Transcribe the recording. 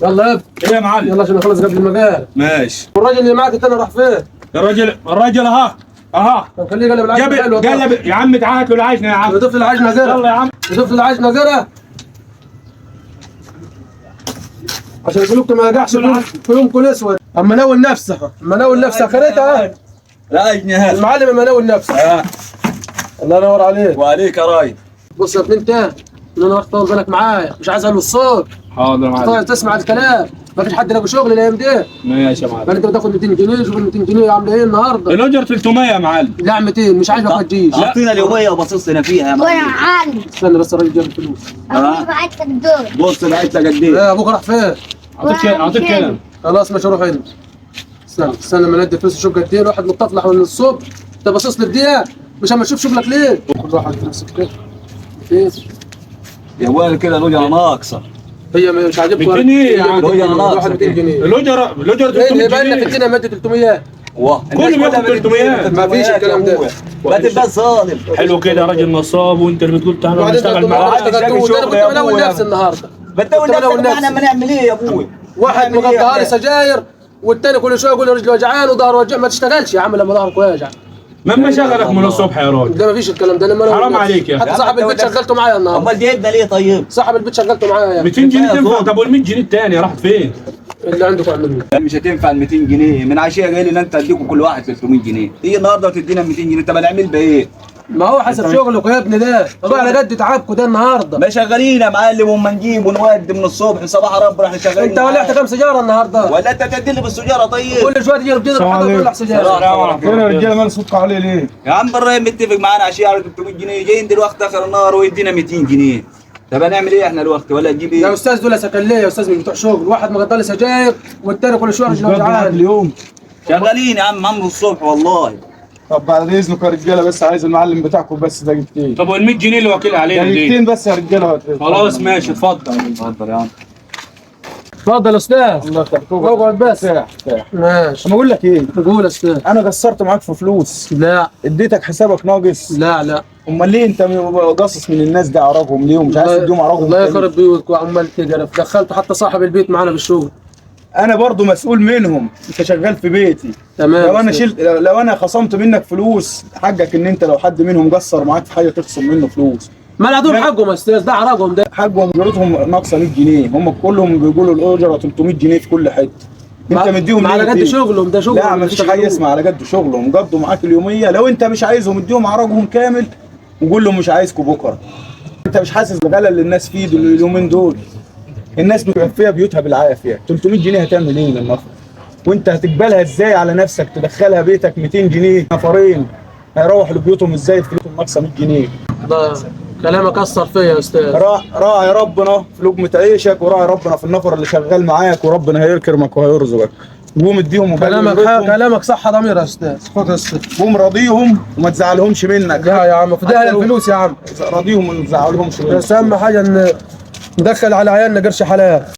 يلا يا ابني. ايه يا معلم؟ يلا عشان نخلص قبل المجال. ماشي. والراجل اللي معاك التاني راح فين؟ الراجل اها طب خليه قلب العجنه حلوه. قلب يا عم تعالى له العجنه يا عم. يضيف لي العجنه زرع. يلا يا عم. يضيف لي العجنه زرع عشان قلوبكم ما يقعش في يومكم اسود. اما ناول نفسها خليتها. العجنه هات المعلم اما ناول نفسها. الله ينور عليك. وعليك يا راي. بص يا ابني انت انا وقت طول بالك معايا مش عايز اقول الصوت. حاضر يا معلم. تسمع الكلام. ما فيش حد لاقي شغل الايام دي. ماشي يا معلم. انت بتاخد 200 جنيه شوف ال 200 جنيه عامله ايه النهارده. الاجر 300 يا معلم. لا 200 مش عايزك ما تجيش. اعطينا اليوميه وبصص لنا فيها يا معلم. معلم استنى بس الراجل جاب الفلوس. ابوك بعت لك دور. بص بعت لك قد ايه؟ ايه ابوك راح فين؟ اعطيك كلام. خلاص مش هروح هنا. استنى لما ندي فلوس شوف قد ايه. الواحد متطلع من الصبح انت باصص لي بدقيقه مش اما تشوف شغلك ليه؟ كل واحد في نفسه كده. ايه يا ويلي كده الاجره ناقصه. هي مش عاجبكم 200 جنيه يا عم. الواحد 200 جنيه. الاجر 300 ايه بقى لنا في جنيه. الدنيا مادة 300. كله بياخد 300. ما فيش الكلام ده. ما تبقى ظالم. حلو كده راجل نصاب وانت اللي بتقول تعالى نشتغل معاك. انا كنت بناول نفسي النهارده. بتقول نفسك معنا ما نعمل ايه يا ابوي؟ واحد مقضيها لي سجاير والتاني كل شويه يقول لي رجلي وجعان وظهر وجع. ما تشتغلش يا عم لما ظهرك وجع. ما شغلك من الصبح يا راجل. ده ما فيش الكلام ده. لما حرام عليك يا اخي. حتى صاحب البيت شغلته معايا النهارده. امال جايبنا ليه طيب؟ صاحب البيت شغلته معايا. 200 جنيه تنفع؟ طب وال 100 جنيه الثانيه راحت فين؟ اللي عندكم اعملوه. مش هتنفع ال 200 جنيه من عشيه جاي لي انت اديكم كل واحد 300 جنيه. تيجي النهارده وتدينا 200 جنيه طب هنعمل بايه؟ ما هو حسب شغلك يا ابني ده. طب على قد تعبكم ده النهارده. ما شغالين يا معلم وما نجيب ونودي من الصبح صباح رب راح شغالين. انت ولعت كام سيجاره النهارده؟ ولا انت تدي لي بالسجاره طيب؟ كل شويه تجي بتضرب حاجه وتولع سيجاره. فين الرجاله مال صوتكم عليه ليه؟ يا عم ابراهيم متفق معانا عشيه على 300 جنيه جايين دلوقتي اخر النهار ويدينا 200 جنيه. طب هنعمل ايه احنا الوقت ولا نجيب ايه؟ يا استاذ دول سكن ليه يا استاذ من بتوع شغل. واحد مقضي لي سجاير والتاني كل شويه رجله وجعان. اليوم شغالين يا عم عمرو الصبح والله. طب بعد اذنكم يا رجاله بس عايز المعلم بتاعكم بس دقيقتين. طب وال 100 جنيه اللي واكل علينا دي؟ دقيقتين بس يا رجاله. خلاص ماشي اتفضل. اتفضل يا عم. اتفضل يا استاذ. الله يفتح عليك. اقعد بس. ارتاح. ماشي. انا بقول لك ايه؟ قول يا استاذ. انا قصرت معاك في فلوس. لا اديتك حسابك ناقص. لا امال ليه انت قاصص من الناس دي عرقهم ليه ومش عايز تديهم عرقهم؟ الله يخرب بيوتكم وعمال تقرف. دخلت حتى صاحب البيت معانا بالشغل. انا برضو مسؤول منهم. انت شغال في بيتي. تمام. لو انا خصمت منك فلوس حقك ان انت لو حد منهم قصر معاك في حاجه تخصم منه فلوس. ما العدول حقهم يا استاذ. ده عرقهم ده. حقهم اجرتهم ناقصه 100 جنيه. هم كلهم بيقولوا الاجره 300 جنيه في كل حته. انت مديهم على قد شغلهم. ده شغل. لا ما فيش حاجه اسمها على قد شغلهم. قضوا معاك اليوميه. لو انت مش عايزهم اديهم عرقهم كامل وقول لهم مش عايزكم بكره. انت مش حاسس بالغلا اللي الناس فيه اليومين دول. الناس بتوفيها بيوتها بالعافيه. 300 جنيه هتعمل ايه لما وانت هتقبلها ازاي على نفسك تدخلها بيتك 200 جنيه نفرين هيروح لبيوتهم ازاي فلوسهم ناقصه 100 جنيه. ده كلامك اثر فيا يا استاذ. راعي ربنا في لقمه عيشك وراعي ربنا في النفر اللي شغال معاك وربنا هيكرمك وهيرزقك. قوم اديهم كلامك صح ضمير يا استاذ. خد يا استاذ. قوم راضيهم وما تزعلهمش منك. لا يا عم في ده الفلوس يا عم. راضيهم وما تزعلهمش منك. بس اهم حاجه ان ندخل على عيالنا قرش حلال.